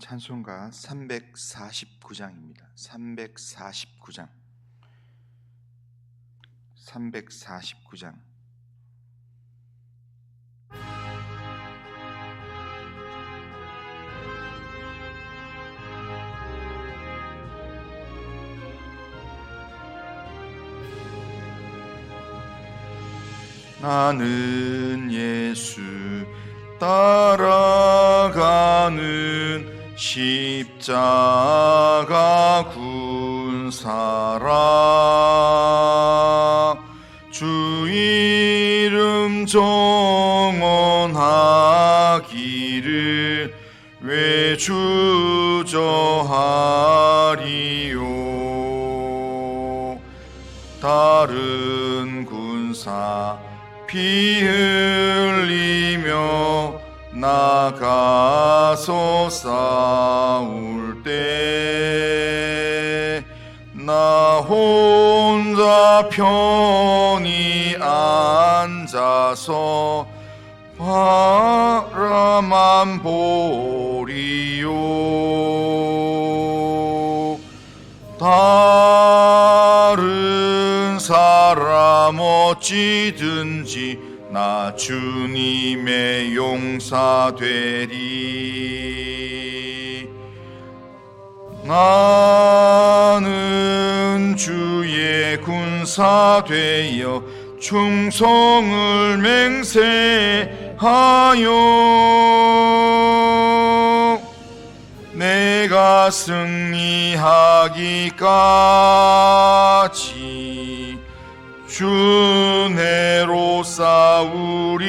찬송가 349장입니다. 349장. 나는 예수 따라가는 십자가 군사라. 주 이름 정언하기를 왜 주저하리요. 다른 군사 피 흘리며 나가서 싸울 때 나 혼자 편히 앉아서 바라만 보리요. 다른 사람 어찌든지 나 주님의 용사 되리. 나는 주의 군사 되어 충성을 맹세하여 내가 승리하기까지 주 내로 싸우리.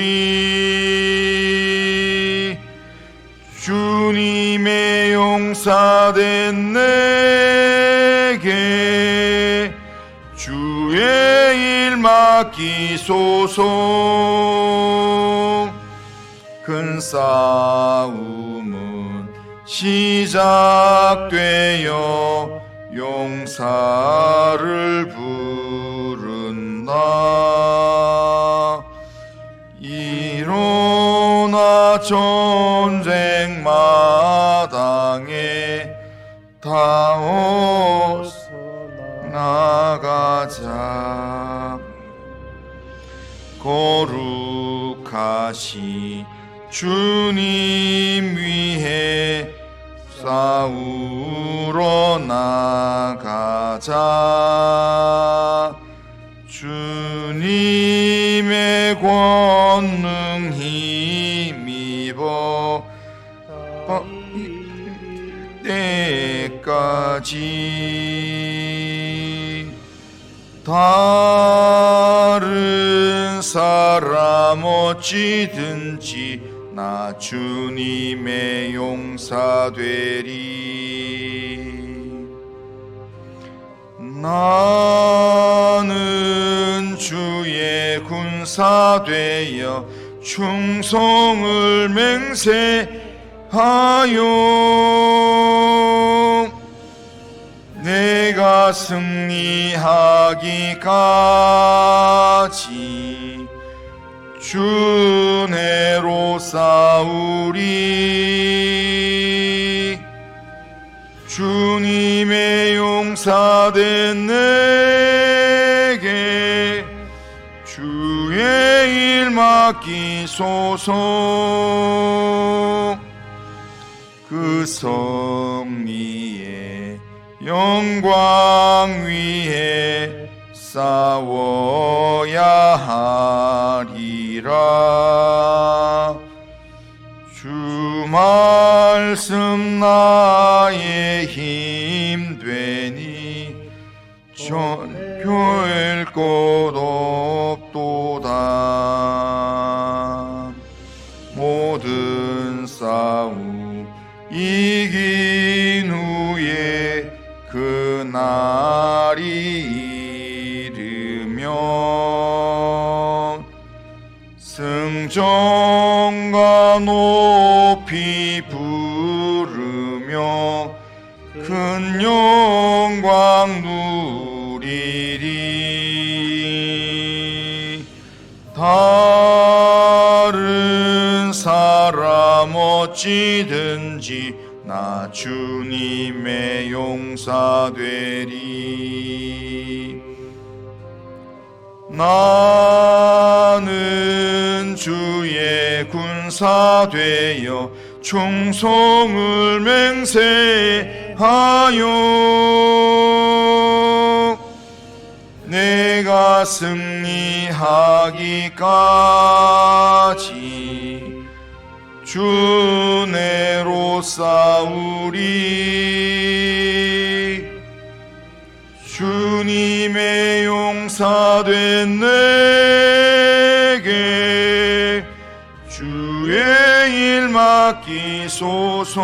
주님의 용사된 내게 주의 일 맡기소서. 큰 싸움은 시작되어 용사를 부른다. 일어나 전쟁 마당에 다 어서 나가자. 거룩하시 주님 위해 싸우러 나가자. 주님의 권능 힘입어 때까지. 다른 사람 어찌든지 나 주님의 용사 되리. 나는 주의 군사 되어 충성을 맹세하여 내가 승리하기까지 주 내로 싸우리. 주님의 용사된 내게 주의 일 맡기소서. 그 성리의 영광 위에 싸워야 하리라. 주 말씀 나의 힘 되니 전교일 것 없도다. 모든 싸움 이긴 후에 그날이 이르면 승전가 높이 부르며 큰 영광 누리리. 다른 사람 어찌든지 나 주님의 용사되리. 나는 주의 군사되어 충성을 맹세하여 내가 승리하기까지 주 내로 싸우리. 주님의 용사된 내게 주의 일 맡기소서.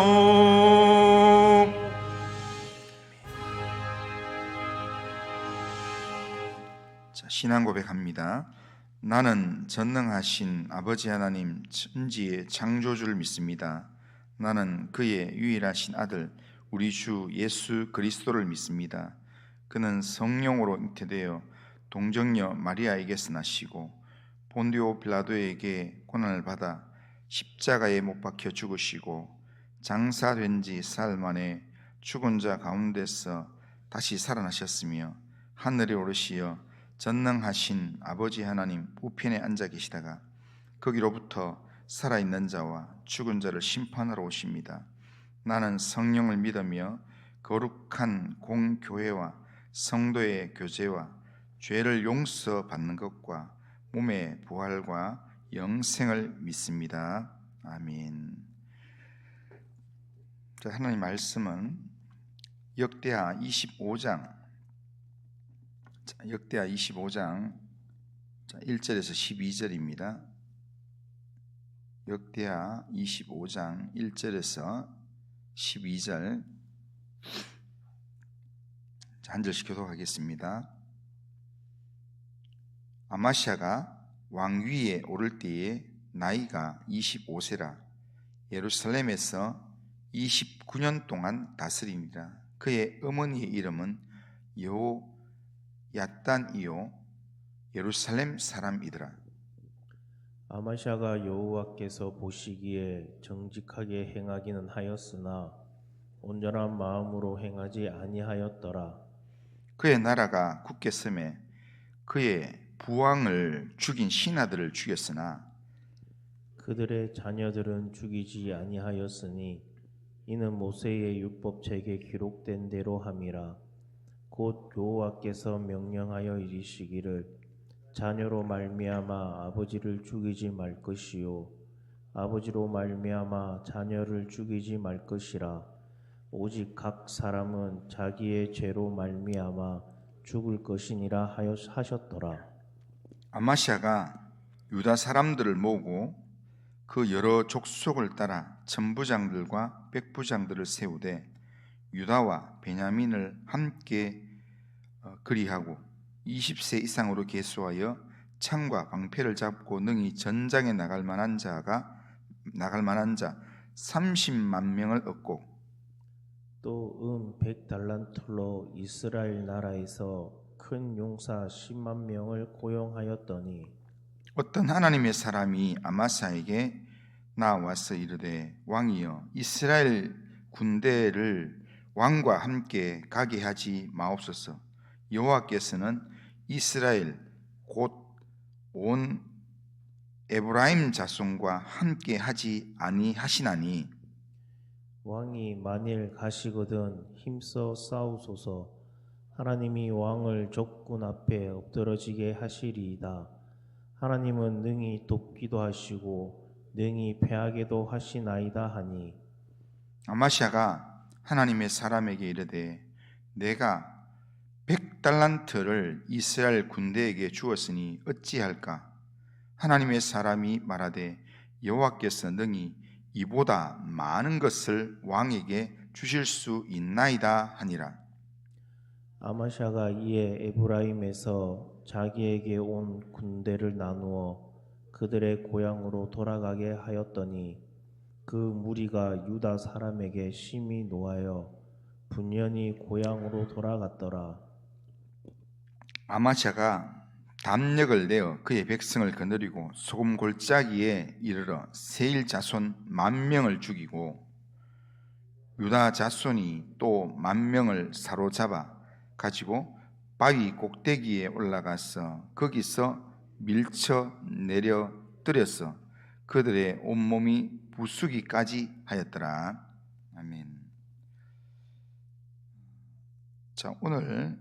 자, 신앙 고백합니다. 나는 전능하신 아버지 하나님 천지의 창조주를 믿습니다. 나는 그의 유일하신 아들 우리 주 예수 그리스도를 믿습니다. 그는 성령으로 잉태되어 동정녀 마리아에게서 나시고 본디오 빌라도에게 고난을 받아 십자가에 못 박혀 죽으시고 장사된 지 사흘 만에 죽은 자 가운데서 다시 살아나셨으며 하늘에 오르시어 전능하신 아버지 하나님 우편에 앉아 계시다가 거기로부터 살아있는 자와 죽은 자를 심판하러 오십니다. 나는 성령을 믿으며 거룩한 공교회와 성도의 교제와 죄를 용서받는 것과 몸의 부활과 영생을 믿습니다. 아멘. 하나님 말씀은 역대하 25장 1절에서 12절입니다. 역대하 25장 1절에서 12절 한 절씩 교독하겠습니다. 아마시아가 왕위에 오를 때에 나이가 25세라 예루살렘에서 29년 동안 다스리니라. 그의 어머니의 이름은 여호야단이요 예루살렘 사람이더라. 아마시아가 여호와께서 보시기에 정직하게 행하기는 하였으나 온전한 마음으로 행하지 아니하였더라. 그의 나라가 굳게 서매 그의 부왕을 죽인 신하들을 죽였으나 그들의 자녀들은 죽이지 아니하였으니 이는 모세의 율법책에 기록된 대로 함이라. 곧 여호와께서 명령하여 이르시기를 자녀로 말미암아 아버지를 죽이지 말 것이요 아버지로 말미암아 자녀를 죽이지 말 것이라. 오직 각 사람은 자기의 죄로 말미암아 죽을 것이니라 하셨더라. 아마시아가 유다 사람들을 모으고 그 여러 족속을 따라 천부장들과 백부장들을 세우되 유다와 베냐민을 함께 그리하고 20세 이상으로 계수하여 창과 방패를 잡고 능히 전장에 나갈 만한 자 30만 명을 얻고 또 100달란트로 이스라엘 나라에서 큰 용사 10만 명을 고용하였더니 어떤 하나님의 사람이 아마사에게 나와서 이르되 왕이여 이스라엘 군대를 왕과 함께 가게 하지 마옵소서. 여호와께서는 이스라엘 곧 온 에브라임 자손과 함께 하지 아니하시나니 왕이 만일 가시거든 힘써 싸우소서. 하나님이 왕을 적군 앞에 엎드러지게 하시리이다. 하나님은 능히 돕기도 하시고 능히 패하게도 하시나이다 하니 아마시아가 하나님의 사람에게 이르되 내가 100달란트를 이스라엘 군대에게 주었으니 어찌할까? 하나님의 사람이 말하되 여호와께서 능히 이보다 많은 것을 왕에게 주실 수 있나이다 하니라. 아마샤가 이에 에브라임에서 자기에게 온 군대를 나누어 그들의 고향으로 돌아가게 하였더니 그 무리가 유다 사람에게 심히 노하여 분연히 고향으로 돌아갔더라. 아마샤가 담력을 내어 그의 백성을 거느리고 소금 골짜기에 이르러 세일 자손 10,000명을 죽이고 유다 자손이 또 10,000명을 사로잡아 가지고 바위 꼭대기에 올라가서 거기서 밀쳐 내려 뜨려서 그들의 온몸이 부수기까지 하였더라. 아멘. 자, 오늘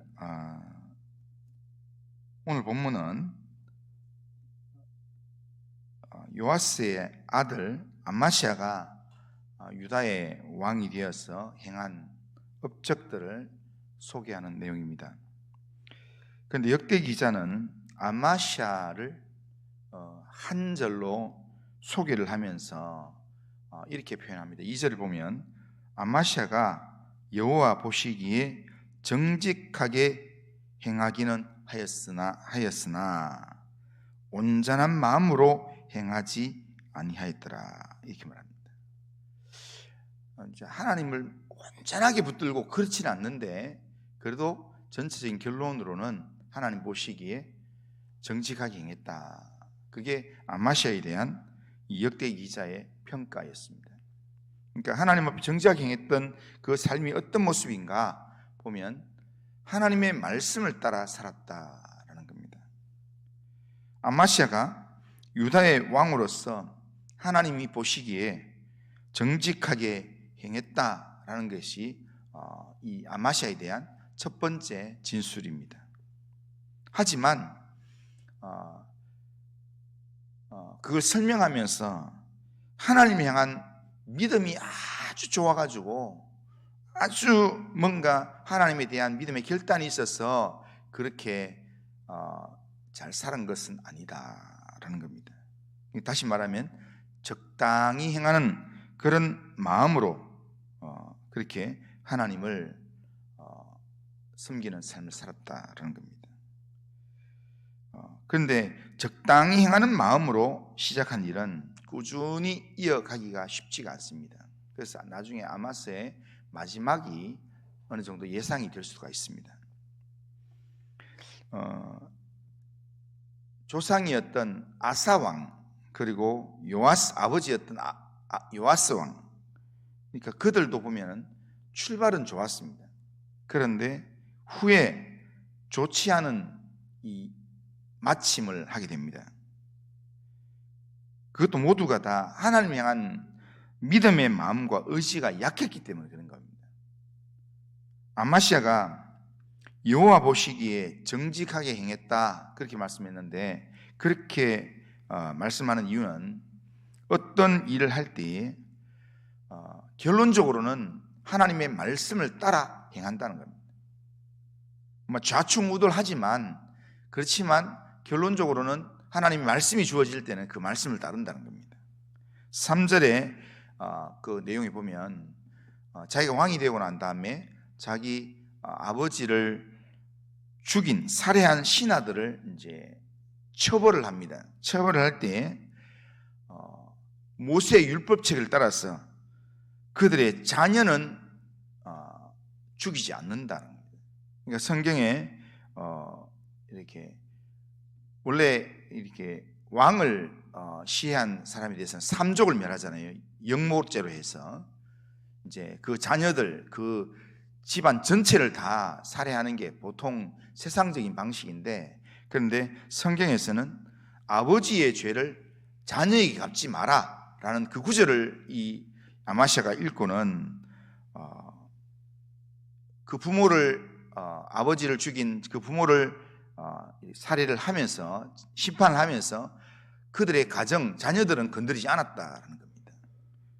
본문은 요아스의 아들 아마시아가 유다의 왕이 되어서 행한 업적들을 소개하는 내용입니다. 그런데 역대 기자는 아마시아를 한 절로 소개를 하면서 이렇게 표현합니다. 2절을 보면 아마시아가 여호와 보시기에 정직하게 행하기는 하였으나 온전한 마음으로 행하지 아니하였더라, 이렇게 말합니다. 하나님을 온전하게 붙들고 그렇지는 않는데 그래도 전체적인 결론으로는 하나님 보시기에 정직하게 행했다. 그게 아마시아에 대한 이 역대 기자의 평가였습니다. 그러니까 하나님 앞에 정직하게 행했던 그 삶이 어떤 모습인가 보면 하나님의 말씀을 따라 살았다라는 겁니다. 아마시아가 유다의 왕으로서 하나님이 보시기에 정직하게 행했다라는 것이 이 아마시아에 대한 첫 번째 진술입니다. 하지만 그걸 설명하면서 하나님 향한 믿음이 아주 좋아가지고 아주 뭔가 하나님에 대한 믿음의 결단이 있어서 그렇게 잘 살은 것은 아니다라는 겁니다. 다시 말하면 적당히 행하는 그런 마음으로 그렇게 하나님을 섬기는 삶을 살았다라는 겁니다. 그런데 적당히 행하는 마음으로 시작한 일은 꾸준히 이어가기가 쉽지가 않습니다. 그래서 나중에 아마스의 마지막이 어느 정도 예상이 될 수가 있습니다. 조상이었던 아사왕 그리고 요아스 아버지였던 요아스 왕, 그러니까 그들도 보면 출발은 좋았습니다. 그런데 후에 좋지 않은 이 마침을 하게 됩니다. 그것도 모두가 다 하나님 향한 믿음의 마음과 의지가 약했기 때문에 그런 겁니다. 아마시아가 여호와 보시기에 정직하게 행했다 그렇게 말씀했는데, 그렇게 말씀하는 이유는 어떤 일을 할 때 결론적으로는 하나님의 말씀을 따라 행한다는 겁니다. 좌충우돌하지만 그렇지만 결론적으로는 하나님의 말씀이 주어질 때는 그 말씀을 따른다는 겁니다. 3절에 그 내용에 보면 자기가 왕이 되고 난 다음에 자기 아버지를 죽인 살해한 신하들을 이제 처벌을 합니다. 처벌을 할 때 모세의 율법책을 따라서 그들의 자녀는 죽이지 않는다는 거예요. 그러니까 성경에 이렇게 원래 이렇게 왕을 시해한 사람에 대해서는 삼족을 멸하잖아요. 영모죄로 해서 이제 그 자녀들, 그 집안 전체를 다 살해하는 게 보통 세상적인 방식인데, 그런데 성경에서는 아버지의 죄를 자녀에게 갚지 마라라는 그 구절을 이 아마시아가 읽고는 그 부모를 아버지를 죽인 그 부모를 살해를 하면서 심판을 하면서 그들의 가정, 자녀들은 건드리지 않았다라는 겁니다.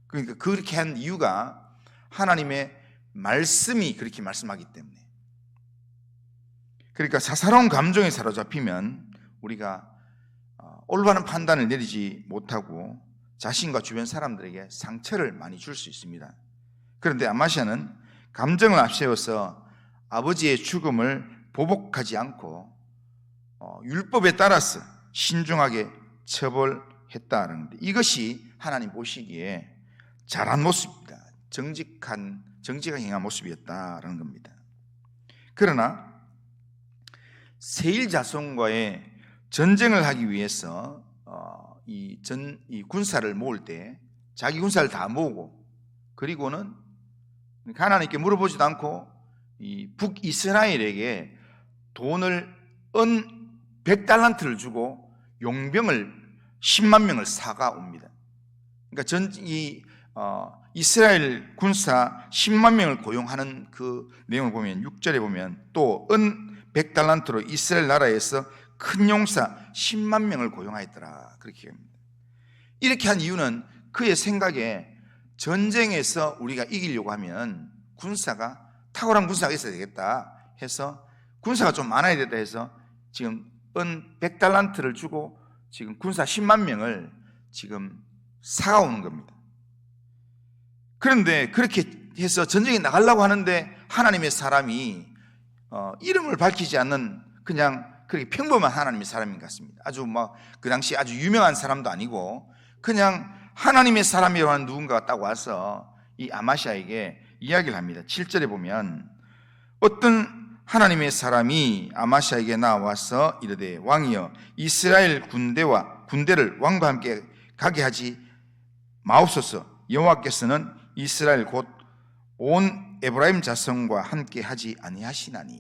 그러니까 그렇게 한 이유가 하나님의 말씀이 그렇게 말씀하기 때문에. 그러니까 사사로운 감정에 사로잡히면 우리가 올바른 판단을 내리지 못하고 자신과 주변 사람들에게 상처를 많이 줄 수 있습니다. 그런데 아마시아는 감정을 앞세워서 아버지의 죽음을 보복하지 않고 율법에 따라서 신중하게 처벌했다는 건데, 이것이 하나님 보시기에 잘한 모습입니다. 정직하게 행한 모습이었다라는 겁니다. 그러나 세일 자손과의 전쟁을 하기 위해서 이 군사를 모을 때 자기 군사를 다 모으고, 그리고는 하나님께 물어보지도 않고 이 북이스라엘에게 돈을 100달란트를 주고 용병을 10만 명을 사가 옵니다. 그러니까 이스라엘 군사 10만 명을 고용하는 그 내용을 보면 6절에 보면 또 100달란트로 이스라엘 나라에서 큰 용사 10만 명을 고용하였더라, 그렇게 합니다. 이렇게 한 이유는 그의 생각에 전쟁에서 우리가 이기려고 하면 탁월한 군사가 있어야 되겠다 해서 군사가 좀 많아야 되겠다 해서 지금 100달란트를 주고 지금 군사 10만 명을 지금 사가오는 겁니다. 그런데 그렇게 해서 전쟁에 나가려고 하는데 하나님의 사람이 이름을 밝히지 않는 그냥 그렇게 평범한 하나님의 사람인 것 같습니다. 아주 그 당시 아주 유명한 사람도 아니고 그냥 하나님의 사람이라고 하는 누군가가 딱 와서 이 아마시아에게 이야기를 합니다. 7절에 보면 어떤 하나님의 사람이 아마시아에게 나와서 이르되 왕이여 이스라엘 군대를 왕과 함께 가게 하지 마옵소서. 여호와께서는 이스라엘 곧 온 에브라임 자손과 함께 하지 아니하시나니.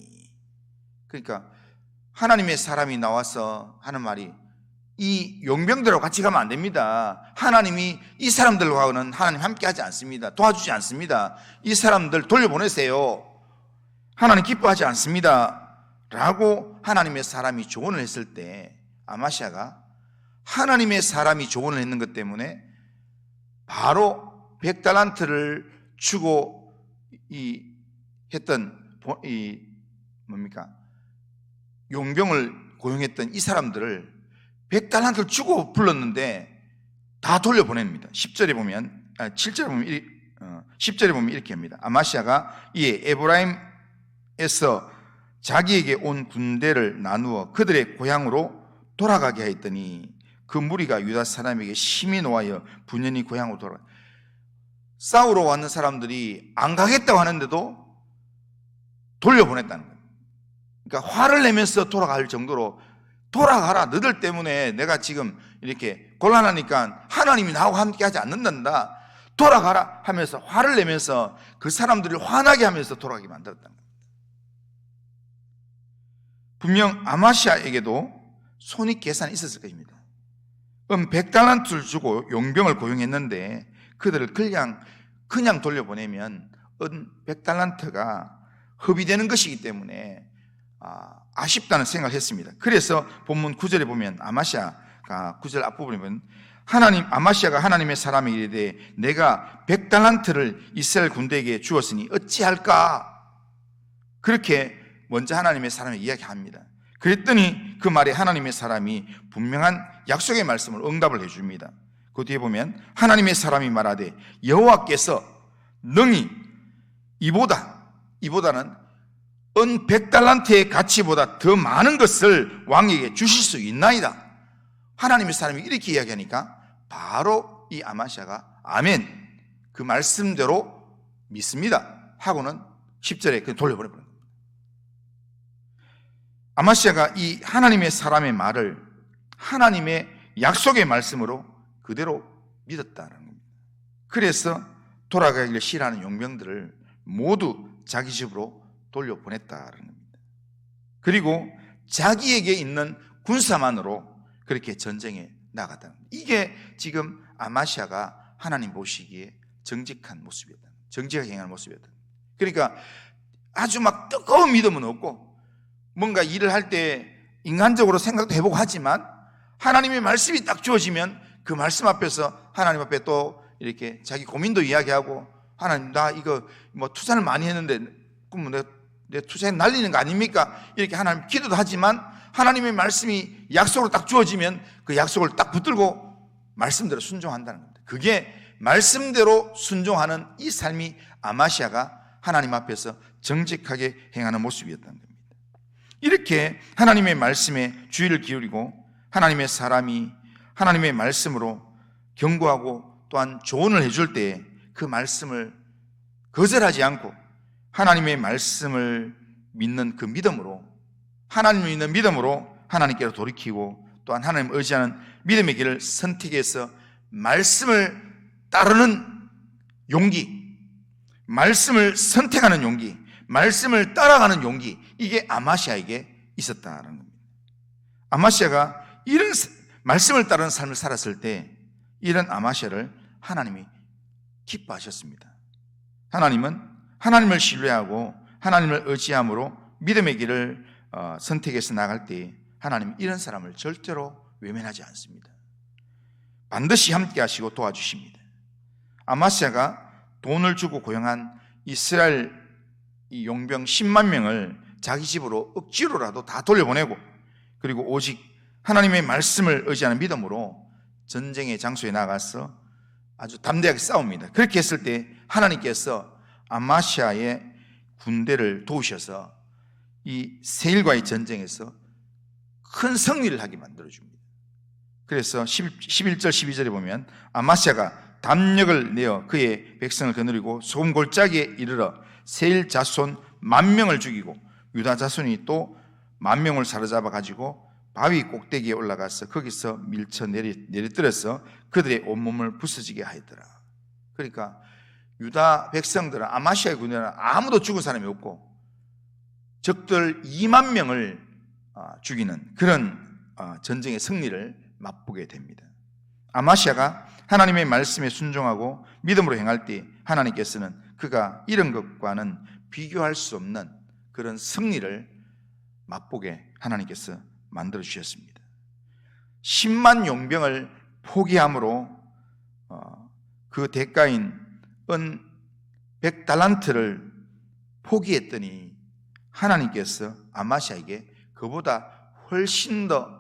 그러니까 하나님의 사람이 나와서 하는 말이 이 용병들하고 같이 가면 안 됩니다. 하나님이 이 사람들과는 하나님 함께 하지 않습니다. 도와주지 않습니다. 이 사람들 돌려보내세요. 하나님 기뻐하지 않습니다. 라고 하나님의 사람이 조언을 했을 때 아마시아가 하나님의 사람이 조언을 했는 것 때문에 바로 100달란트를 주고 용병을 고용했던 이 사람들을 100달란트를 주고 불렀는데 다 돌려보냅니다. 10절에 보면 10절에 보면 이렇게 합니다. 아마시아가 이에 에브라임에서 자기에게 온 군대를 나누어 그들의 고향으로 돌아가게 하였더니 그 무리가 유다 사람에게 심히 노하여 분연히 고향으로 돌아가. 싸우러 왔는 사람들이 안 가겠다고 하는데도 돌려보냈다는 거예요. 그러니까 화를 내면서 돌아갈 정도로 돌아가라, 너들 때문에 내가 지금 이렇게 곤란하니까 하나님이 나하고 함께 하지 않는단다, 돌아가라 하면서 화를 내면서 그 사람들을 화나게 하면서 돌아가게 만들었다는 겁니다. 분명 아마시아에게도 손익계산이 있었을 것입니다. 100달란트를 주고 용병을 고용했는데 그들을 그냥 돌려보내면 100달란트가 허비되는 것이기 때문에 아쉽다는 생각을 했습니다. 그래서 본문 9절에 보면 아마시아가 9절 앞부분에 보면 아마시아가 하나님의 사람에게 이르되 내가 100달란트를 이스라엘 군대에게 주었으니 어찌할까? 그렇게 먼저 하나님의 사람에게 이야기합니다. 그랬더니 그 말에 하나님의 사람이 분명한 약속의 말씀을 응답을 해줍니다. 그 뒤에 보면 하나님의 사람이 말하되 여호와께서 능히 이보다는 100달란트의 가치보다 더 많은 것을 왕에게 주실 수 있나이다. 하나님의 사람이 이렇게 이야기하니까 바로 이 아마시아가 아멘, 그 말씀대로 믿습니다 하고는 10절에 그냥 돌려버려 버립니다. 아마시아가 이 하나님의 사람의 말을 하나님의 약속의 말씀으로 그대로 믿었다는 겁니다. 그래서 돌아가기를 싫어하는 용병들을 모두 자기 집으로 돌려보냈다는 겁니다. 그리고 자기에게 있는 군사만으로 그렇게 전쟁에 나갔다는 겁니다. 이게 지금 아마시아가 하나님 보시기에 정직한 모습이었다, 정직하게 행하는 모습이었다. 그러니까 아주 막 뜨거운 믿음은 없고 뭔가 일을 할 때 인간적으로 생각도 해보고 하지만 하나님의 말씀이 딱 주어지면 그 말씀 앞에서 하나님 앞에 또 이렇게 자기 고민도 이야기하고 하나님 나 이거 투자를 많이 했는데 그럼 내 투자에 날리는 거 아닙니까? 이렇게 하나님 기도도 하지만 하나님의 말씀이 약속으로 딱 주어지면 그 약속을 딱 붙들고 말씀대로 순종한다는 겁니다. 그게 말씀대로 순종하는 이 삶이 아마시아가 하나님 앞에서 정직하게 행하는 모습이었다는 겁니다. 이렇게 하나님의 말씀에 주의를 기울이고 하나님의 사람이 하나님의 말씀으로 경고하고 또한 조언을 해줄 때 그 말씀을 거절하지 않고 하나님의 말씀을 믿는 그 믿음으로, 하나님을 믿는 믿음으로 하나님께로 돌이키고 또한 하나님 의지하는 믿음의 길을 선택해서 말씀을 따르는 용기, 말씀을 선택하는 용기, 말씀을 따라가는 용기, 이게 아마시아에게 있었다는 겁니다. 아마시아가 이런 말씀을 따르는 삶을 살았을 때 이런 아마시아를 하나님이 기뻐하셨습니다. 하나님은 하나님을 신뢰하고 하나님을 의지함으로 믿음의 길을 선택해서 나갈 때 하나님은 이런 사람을 절대로 외면하지 않습니다. 반드시 함께 하시고 도와주십니다. 아마시아가 돈을 주고 고용한 이스라엘 이 용병 10만 명을 자기 집으로 억지로라도 다 돌려보내고, 그리고 오직 하나님의 말씀을 의지하는 믿음으로 전쟁의 장소에 나가서 아주 담대하게 싸웁니다. 그렇게 했을 때 하나님께서 아마시아의 군대를 도우셔서 이 세일과의 전쟁에서 큰 승리를 하게 만들어줍니다. 그래서 11절 12절에 보면 아마시아가 담력을 내어 그의 백성을 거느리고 소금 골짜기에 이르러 세일 자손 10,000명을 죽이고 유다 자손이 또 10,000명을 사로잡아 가지고 바위 꼭대기에 올라가서 거기서 밀쳐 내리뜨려서 그들의 온몸을 부서지게 하였더라. 그러니까 유다 백성들은, 아마시아의 군대는 아무도 죽은 사람이 없고 적들 20,000명을 죽이는 그런 전쟁의 승리를 맛보게 됩니다. 아마시아가 하나님의 말씀에 순종하고 믿음으로 행할 때 하나님께서는 그가 이런 것과는 비교할 수 없는 그런 승리를 맛보게 하나님께서 만들어 주셨습니다. 10만 용병을 포기함으로 그 대가인 은 100달란트를 포기했더니 하나님께서 아마시아에게 그보다 훨씬 더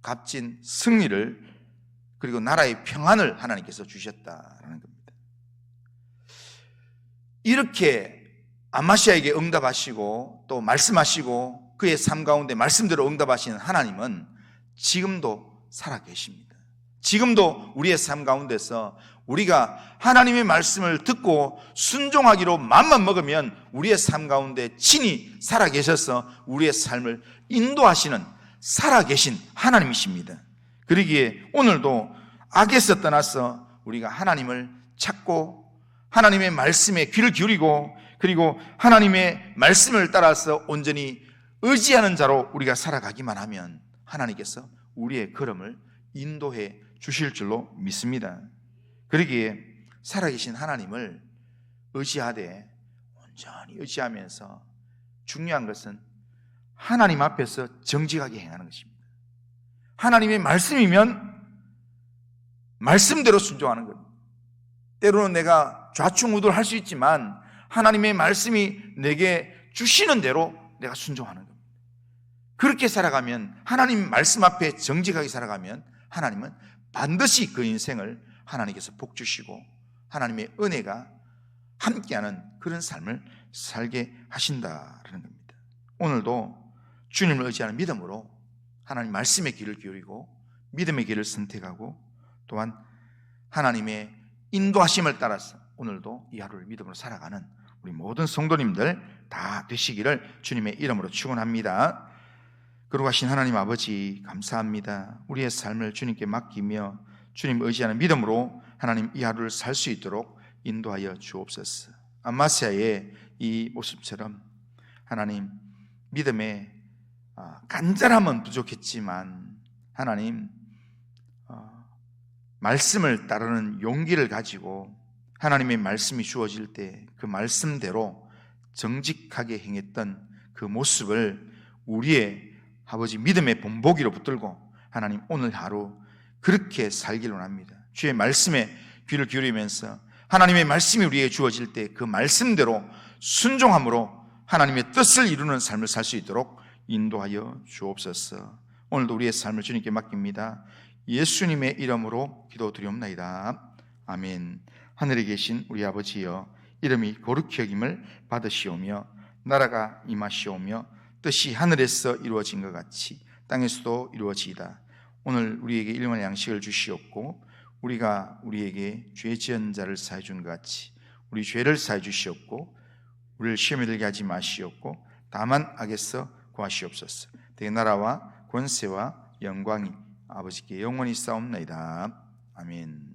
값진 승리를, 그리고 나라의 평안을 하나님께서 주셨다라는 겁니다. 이렇게 아마시아에게 응답하시고 또 말씀하시고 그의 삶 가운데 말씀대로 응답하시는 하나님은 지금도 살아계십니다. 지금도 우리의 삶 가운데서 우리가 하나님의 말씀을 듣고 순종하기로 맘만 먹으면 우리의 삶 가운데 친히 살아계셔서 우리의 삶을 인도하시는 살아계신 하나님이십니다. 그러기에 오늘도 악에서 떠나서 우리가 하나님을 찾고 하나님의 말씀에 귀를 기울이고, 그리고 하나님의 말씀을 따라서 온전히 의지하는 자로 우리가 살아가기만 하면 하나님께서 우리의 걸음을 인도해 주실 줄로 믿습니다. 그러기에 살아계신 하나님을 의지하되 온전히 의지하면서 중요한 것은 하나님 앞에서 정직하게 행하는 것입니다. 하나님의 말씀이면 말씀대로 순종하는 겁니다. 때로는 내가 좌충우돌할 수 있지만 하나님의 말씀이 내게 주시는 대로 내가 순종하는 겁니다. 그렇게 살아가면, 하나님 말씀 앞에 정직하게 살아가면 하나님은 반드시 그 인생을 하나님께서 복 주시고 하나님의 은혜가 함께하는 그런 삶을 살게 하신다라는 겁니다. 오늘도 주님을 의지하는 믿음으로 하나님 말씀의 길을 기울이고 믿음의 길을 선택하고 또한 하나님의 인도하심을 따라서 오늘도 이 하루를 믿음으로 살아가는 우리 모든 성도님들 다 되시기를 주님의 이름으로 축원합니다. 거룩하신 하나님 아버지, 감사합니다. 우리의 삶을 주님께 맡기며 주님 의지하는 믿음으로 하나님 이 하루를 살 수 있도록 인도하여 주옵소서. 아마시아의 이 모습처럼 하나님 믿음의 간절함은 부족했지만 하나님 말씀을 따르는 용기를 가지고 하나님의 말씀이 주어질 때 그 말씀대로 정직하게 행했던 그 모습을 우리의 아버지 믿음의 본보기로 붙들고 하나님 오늘 하루 그렇게 살기를 원합니다. 주의 말씀에 귀를 기울이면서 하나님의 말씀이 우리에게 주어질 때 그 말씀대로 순종함으로 하나님의 뜻을 이루는 삶을 살 수 있도록 인도하여 주옵소서. 오늘도 우리의 삶을 주님께 맡깁니다. 예수님의 이름으로 기도드리옵나이다. 아멘. 하늘에 계신 우리 아버지여, 이름이 거룩히 여김을 받으시오며 나라가 임하시오며 뜻이 하늘에서 이루어진 것 같이 땅에서도 이루어지이다. 오늘 우리에게 일용할 양식을 주시옵고 우리가 우리에게 죄 지은 자를 사해 준 것 같이 우리 죄를 사해 주시옵고 우리를 시험에 들게 하지 마시옵고 다만 악에서 구하시옵소서. 내 나라와 권세와 영광이 아버지께 영원히 싸움나이다. 아멘.